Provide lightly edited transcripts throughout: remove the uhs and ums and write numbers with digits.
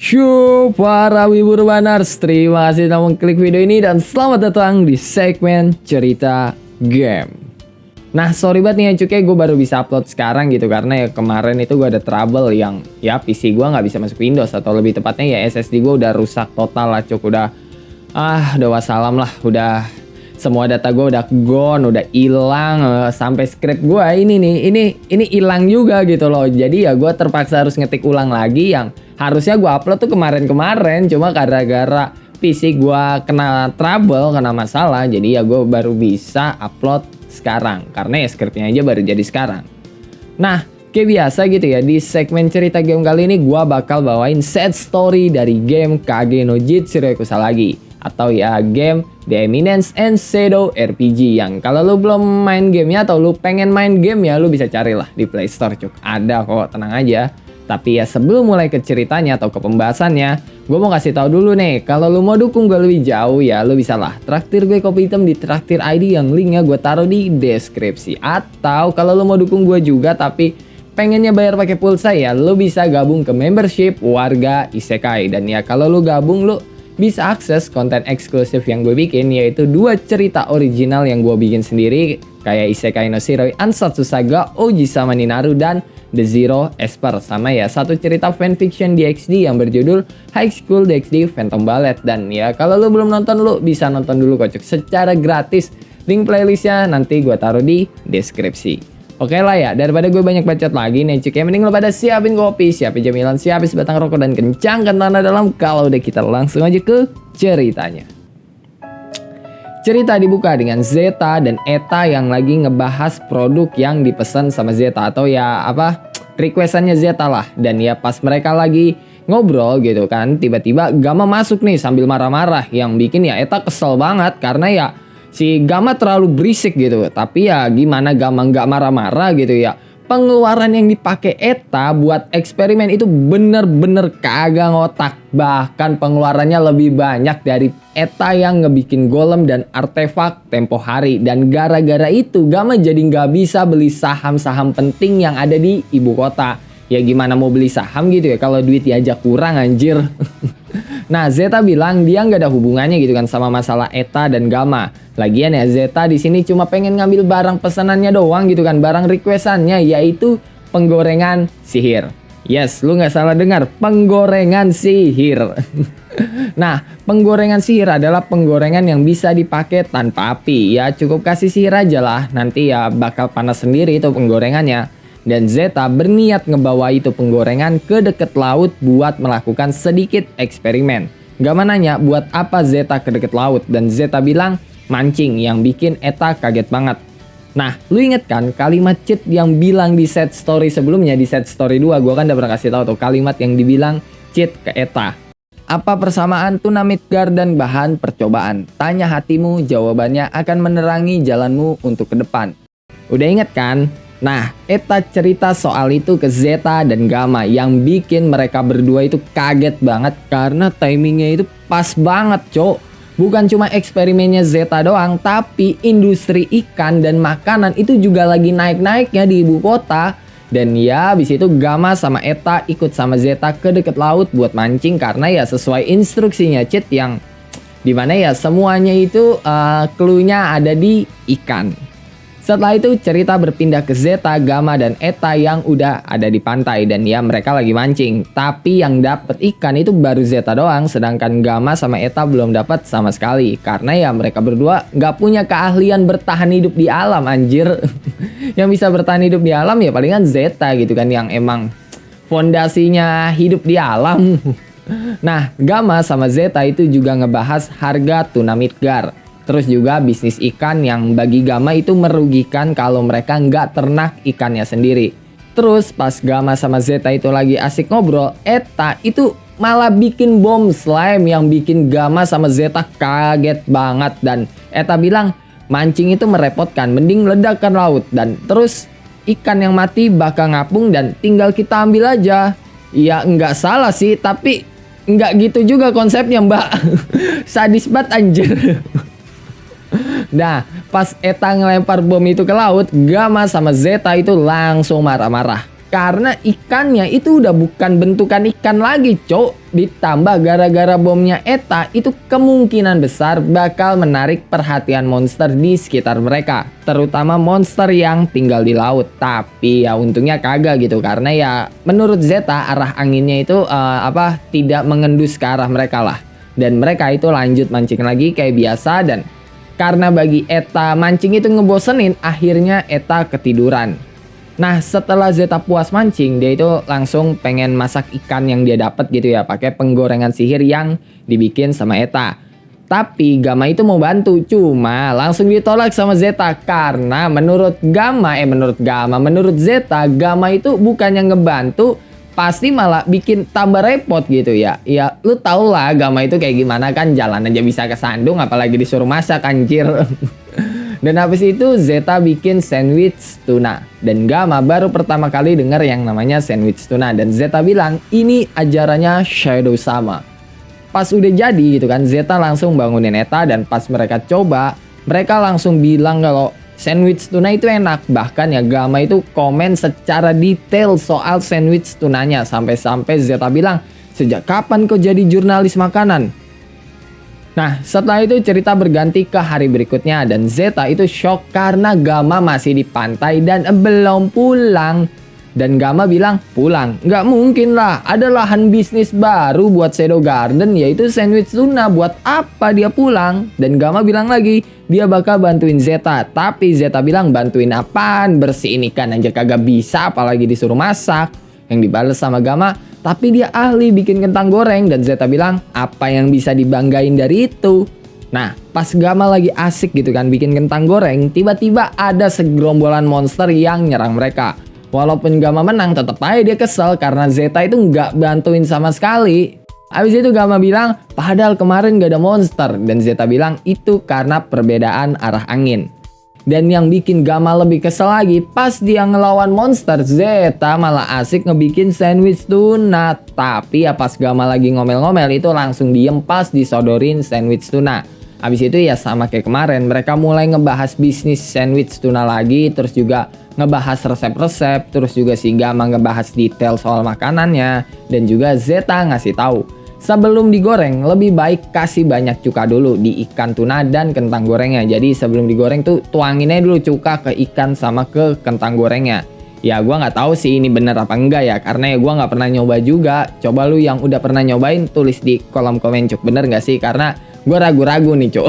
Para wibu Urbaners, terima kasih telah mengklik video ini dan selamat datang di segmen cerita game. Nah, sorry banget nih ya cuy, gue baru bisa upload sekarang gitu karena ya kemarin itu gue ada trouble yang ya PC gue nggak bisa masuk Windows, atau lebih tepatnya ya SSD gue udah rusak total lah cuy. Udah wassalam lah, udah semua data gue udah gone, udah hilang, sampai script gue ini hilang juga gitu loh. Jadi ya gue terpaksa harus ngetik ulang lagi yang harusnya gue upload tuh kemarin-kemarin, cuma gara-gara PC gue kena trouble, kena masalah, jadi ya gue baru bisa upload sekarang karena ya scriptnya aja baru jadi sekarang. Nah, kayak biasa gitu ya, di segmen cerita game kali ini gue bakal bawain set story dari game Kage no Jitsu Yakuza lagi, atau ya game The Eminence and Shadow RPG yang kalau lu belum main gamenya atau lu pengen main game ya lu bisa carilah di Play Store cuk. Ada kok, tenang aja. Tapi ya sebelum mulai ke ceritanya atau ke pembahasannya, gue mau kasih tahu dulu nih, kalau lu mau dukung gue lebih jauh ya lu bisa lah traktir gue kopi hitam di Traktir ID yang linknya gue taruh di deskripsi. Atau kalau lu mau dukung gue juga tapi pengennya bayar pakai pulsa ya lu bisa gabung ke membership warga Isekai. Dan ya kalau lu gabung lu bisa akses konten eksklusif yang gue bikin, yaitu 2 cerita original yang gue bikin sendiri kayak Isekai no Shiroi Ansatsu Saga Oji-sama ni Naru dan The Zero Esper, sama ya 1 cerita fanfiction DxD yang berjudul High School DxD Phantom Ballet. Dan ya kalau lu belum nonton lu bisa nonton dulu kocok secara gratis, link playlistnya nanti gue taruh di deskripsi. Oke lah ya, daripada gue banyak bacot lagi nih cuy, mending lo pada siapin kopi, siapin cemilan, siapin sebatang rokok dan kencangkan tanah dalam. Kalau udah kita langsung aja ke ceritanya. Cerita dibuka dengan Zeta dan Eta yang lagi ngebahas produk yang dipesan sama Zeta, atau ya requestannya Zeta lah. Dan ya pas mereka lagi ngobrol gitu kan, tiba-tiba Gamma masuk nih sambil marah-marah, yang bikin ya Eta kesel banget karena ya si Gamma terlalu berisik gitu. Tapi ya gimana Gamma nggak marah-marah gitu ya. Pengeluaran yang dipakai Eta buat eksperimen itu bener-bener kagak ngotak. Bahkan pengeluarannya lebih banyak dari Eta yang ngebikin golem dan artefak tempo hari. Dan gara-gara itu Gamma jadi nggak bisa beli saham-saham penting yang ada di ibu kota. Ya gimana mau beli saham gitu ya kalau duit aja kurang anjir. Nah, Zeta bilang dia nggak ada hubungannya gitu kan sama masalah Eta dan Gamma. Lagian ya Zeta di sini cuma pengen ngambil barang pesanannya doang gitu kan, barang requestannya, yaitu penggorengan sihir. Yes, lu nggak salah dengar, penggorengan sihir. Nah, penggorengan sihir adalah penggorengan yang bisa dipakai tanpa api. Ya cukup kasih sihir aja lah, nanti ya bakal panas sendiri itu penggorengannya. Dan Zeta berniat ngebawa itu penggorengan ke deket laut buat melakukan sedikit eksperimen. Gamma nanya buat apa Zeta ke deket laut, dan Zeta bilang mancing, yang bikin Eta kaget banget. Nah, lu inget kan kalimat cheat yang bilang di set story sebelumnya, di set story 2 gue kan udah pernah kasih tahu tuh kalimat yang dibilang cheat ke Eta. Apa persamaan Tuna Midgar dan bahan percobaan? Tanya hatimu, jawabannya akan menerangi jalanmu untuk ke depan. Udah inget kan? Nah, Eta cerita soal itu ke Zeta dan Gamma yang bikin mereka berdua itu kaget banget karena timingnya itu pas banget, cok. Bukan cuma eksperimennya Zeta doang, tapi industri ikan dan makanan itu juga lagi naik-naiknya di ibu kota. Dan ya, abis itu Gamma sama Eta ikut sama Zeta ke deket laut buat mancing karena ya sesuai instruksinya Cheat yang dimana ya semuanya itu clue-nya ada di ikan. Setelah itu cerita berpindah ke Zeta, Gamma, dan Eta yang udah ada di pantai. Dan ya mereka lagi mancing. Tapi yang dapet ikan itu baru Zeta doang. Sedangkan Gamma sama Eta belum dapat sama sekali. Karena ya mereka berdua gak punya keahlian bertahan hidup di alam anjir. Yang bisa bertahan hidup di alam ya palingan Zeta gitu kan. Yang emang fondasinya hidup di alam. Nah, Gamma sama Zeta itu juga ngebahas harga Tuna Midgar. Terus juga bisnis ikan yang bagi Gamma itu merugikan kalau mereka nggak ternak ikannya sendiri. Terus pas Gamma sama Zeta itu lagi asik ngobrol, Eta itu malah bikin bom slime yang bikin Gamma sama Zeta kaget banget. Dan Eta bilang mancing itu merepotkan, mending ledakan laut. Dan terus ikan yang mati bakal ngapung dan tinggal kita ambil aja. Ya nggak salah sih, tapi nggak gitu juga konsepnya mbak. Sadis banget anjir. Nah, pas Eta ngelempar bom itu ke laut, Gamma sama Zeta itu langsung marah-marah. Karena ikannya itu udah bukan bentukan ikan lagi, cok. Ditambah gara-gara bomnya Eta itu kemungkinan besar bakal menarik perhatian monster di sekitar mereka. Terutama monster yang tinggal di laut. Tapi ya untungnya kagak gitu. Karena ya menurut Zeta arah anginnya itu tidak mengendus ke arah mereka lah. Dan mereka itu lanjut mancing lagi kayak biasa. Dan karena bagi Eta mancing itu ngebosenin, akhirnya Eta ketiduran. Nah setelah Zeta puas mancing, dia itu langsung pengen masak ikan yang dia dapat gitu ya, pakai penggorengan sihir yang dibikin sama Eta. Tapi Gamma itu mau bantu, cuma langsung ditolak sama Zeta karena menurut Zeta, Gamma itu bukannya ngebantu, pasti malah bikin tambah repot gitu ya. Ya lu tau lah Gamma itu kayak gimana kan, jalan aja bisa kesandung apalagi disuruh masak anjir. Dan habis itu Zeta bikin sandwich tuna. Dan Gamma baru pertama kali dengar yang namanya sandwich tuna. Dan Zeta bilang ini ajarannya Shadow Sama. Pas udah jadi gitu kan, Zeta langsung bangunin Eta. Dan pas mereka coba, mereka langsung bilang kalau sandwich tuna itu enak. Bahkan ya Gamma itu komen secara detail soal sandwich tunanya. Sampai-sampai Zeta bilang, sejak kapan kau jadi jurnalis makanan? Nah setelah itu cerita berganti ke hari berikutnya dan Zeta itu shock karena Gamma masih di pantai dan belum pulang. Dan Gamma bilang, pulang? Nggak mungkin lah, ada lahan bisnis baru buat Shadow Garden yaitu sandwich tuna, buat apa dia pulang? Dan Gamma bilang lagi, dia bakal bantuin Zeta. Tapi Zeta bilang, bantuin apaan? Bersihin ikan aja kagak bisa apalagi disuruh masak. Yang dibales sama Gamma, tapi dia ahli bikin kentang goreng. Dan Zeta bilang, apa yang bisa dibanggain dari itu? Nah pas Gamma lagi asik gitu kan bikin kentang goreng, tiba-tiba ada segerombolan monster yang nyerang mereka. Walaupun Gamma menang, tetep aja dia kesel karena Zeta itu nggak bantuin sama sekali. Habis itu Gamma bilang, padahal kemarin gak ada monster. Dan Zeta bilang, itu karena perbedaan arah angin. Dan yang bikin Gamma lebih kesel lagi, pas dia ngelawan monster, Zeta malah asik ngebikin sandwich tuna. Tapi ya pas Gamma lagi ngomel-ngomel itu langsung diem pas disodorin sandwich tuna. Habis itu ya sama kayak kemarin, mereka mulai ngebahas bisnis sandwich tuna lagi, terus juga ngebahas resep-resep, terus juga si Gamma ngebahas detail soal makanannya, dan juga Zeta ngasih tahu sebelum digoreng lebih baik kasih banyak cuka dulu di ikan tuna dan kentang gorengnya. Jadi sebelum digoreng tuh tuanginnya dulu cuka ke ikan sama ke kentang gorengnya. Ya gua nggak tahu sih ini bener apa enggak ya, karena ya gua nggak pernah nyoba juga. Coba lu yang udah pernah nyobain tulis di kolom komen cuk, bener nggak sih? Karena gue ragu-ragu nih cuk.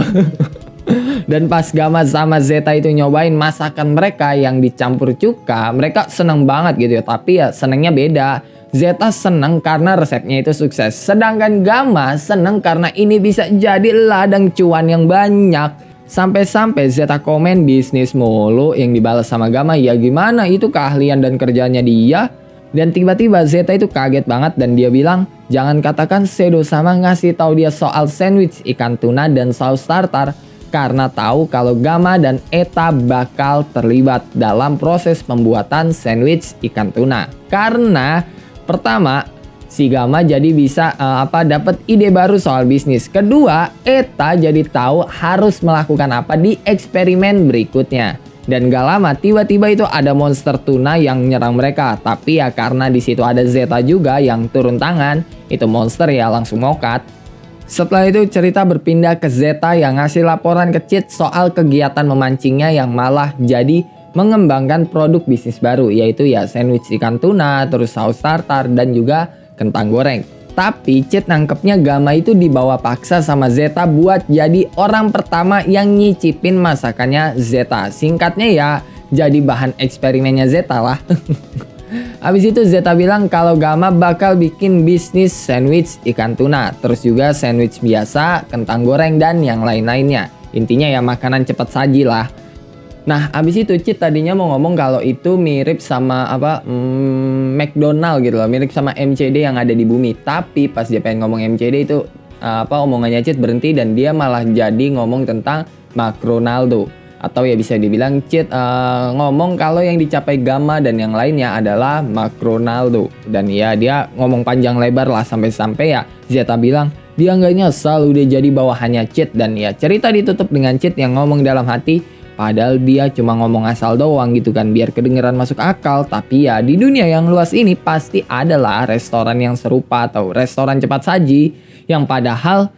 Dan pas Gamma sama Zeta itu nyobain masakan mereka yang dicampur cuka, mereka seneng banget gitu ya. Tapi ya senengnya beda. Zeta seneng karena resepnya itu sukses, sedangkan Gamma seneng karena ini bisa jadi ladang cuan yang banyak. Sampai-sampai Zeta komen bisnis mulu, yang dibalas sama Gamma, ya gimana itu keahlian dan kerjanya dia. Dan tiba-tiba Zeta itu kaget banget dan dia bilang, jangan katakan Shadow sama ngasih tahu dia soal sandwich ikan tuna dan saus tartar, karena tahu kalau Gamma dan Eta bakal terlibat dalam proses pembuatan sandwich ikan tuna. Karena pertama, si Gamma jadi bisa dapat ide baru soal bisnis. Kedua, Eta jadi tahu harus melakukan apa di eksperimen berikutnya. Dan gak lama tiba-tiba itu ada monster tuna yang nyerang mereka. Tapi ya karena di situ ada Zeta juga yang turun tangan, itu monster ya langsung mokat. Setelah itu cerita berpindah ke Zeta yang ngasih laporan ke Cid soal kegiatan memancingnya yang malah jadi mengembangkan produk bisnis baru, yaitu ya sandwich ikan tuna, terus saus tartar, dan juga kentang goreng. Tapi Cid nangkepnya Gamma itu dibawa paksa sama Zeta buat jadi orang pertama yang nyicipin masakannya Zeta. Singkatnya ya jadi bahan eksperimennya Zeta lah. Habis itu Zeta bilang kalau Gamma bakal bikin bisnis sandwich ikan tuna, terus juga sandwich biasa, kentang goreng, dan yang lain-lainnya. Intinya ya makanan cepat saji lah. Nah abis itu Cid tadinya mau ngomong kalau itu mirip sama McDonald gitu loh, mirip sama MCD yang ada di bumi. Tapi pas dia pengen ngomong MCD itu omongannya Cid berhenti dan dia malah jadi ngomong tentang Macronaldo. Atau ya bisa dibilang Cid ngomong kalau yang dicapai Gamma dan yang lainnya adalah Macronaldo. Dan ya dia ngomong panjang lebar lah sampai-sampai ya Zeta bilang dia nggak nyesal udah jadi bawahannya Cid. Dan ya cerita ditutup dengan Cid yang ngomong dalam hati, Padahal dia cuma ngomong asal doang gitu kan biar kedengeran masuk akal. Tapi ya di dunia yang luas ini pasti adalah restoran yang serupa atau restoran cepat saji yang padahal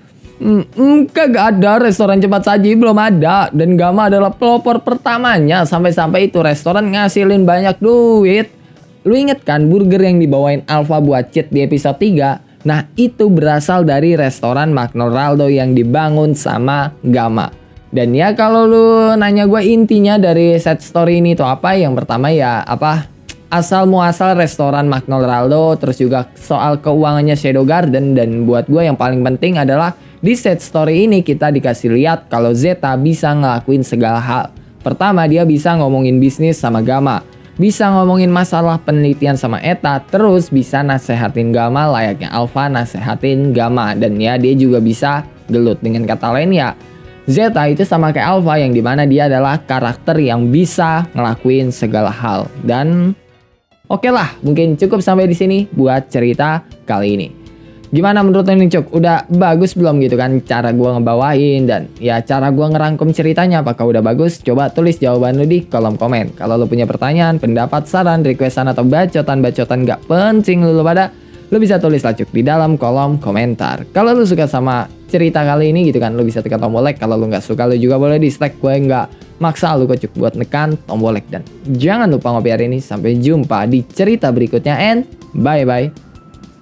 kagak ada restoran cepat saji, belum ada. Dan Gamma adalah pelopor pertamanya sampai-sampai itu restoran ngasilin banyak duit. Lu inget kan burger yang dibawain Alpha buat cheat di episode 3? Nah itu berasal dari restoran McDonald's yang dibangun sama Gamma. Dan ya kalau lu nanya gue intinya dari set story ini tuh apa? Yang pertama ya asal muasal restoran McDonald's, terus juga soal keuangannya Shadow Garden. Dan buat gue yang paling penting adalah di set story ini kita dikasih lihat kalau Zeta bisa ngelakuin segala hal. Pertama dia bisa ngomongin bisnis sama Gamma, bisa ngomongin masalah penelitian sama Eta, terus bisa nasehatin Gamma layaknya Alpha nasehatin Gamma. Dan ya dia juga bisa gelut. Dengan kata lain ya Zeta itu sama kayak Alpha yang dimana dia adalah karakter yang bisa ngelakuin segala hal. Dan oke lah, mungkin cukup sampai di sini buat cerita kali ini. Gimana menurut lo nih Cuk? Udah bagus belum gitu kan cara gua ngebawain dan ya cara gua ngerangkum ceritanya, apakah udah bagus? Coba tulis jawaban lo di kolom komen. Kalau lo punya pertanyaan, pendapat, saran, requestan atau bacotan-bacotan gak penting lo pada, lo bisa tulis lah Cuk di dalam kolom komentar. Kalau lo suka sama cerita kali ini gitu kan, lo bisa tekan tombol like. Kalau lo nggak suka lo juga boleh dislike. Gue nggak maksa lo kok Cuk buat nekan tombol like. Dan jangan lupa ngopi hari ini. Sampai jumpa di cerita berikutnya and bye bye.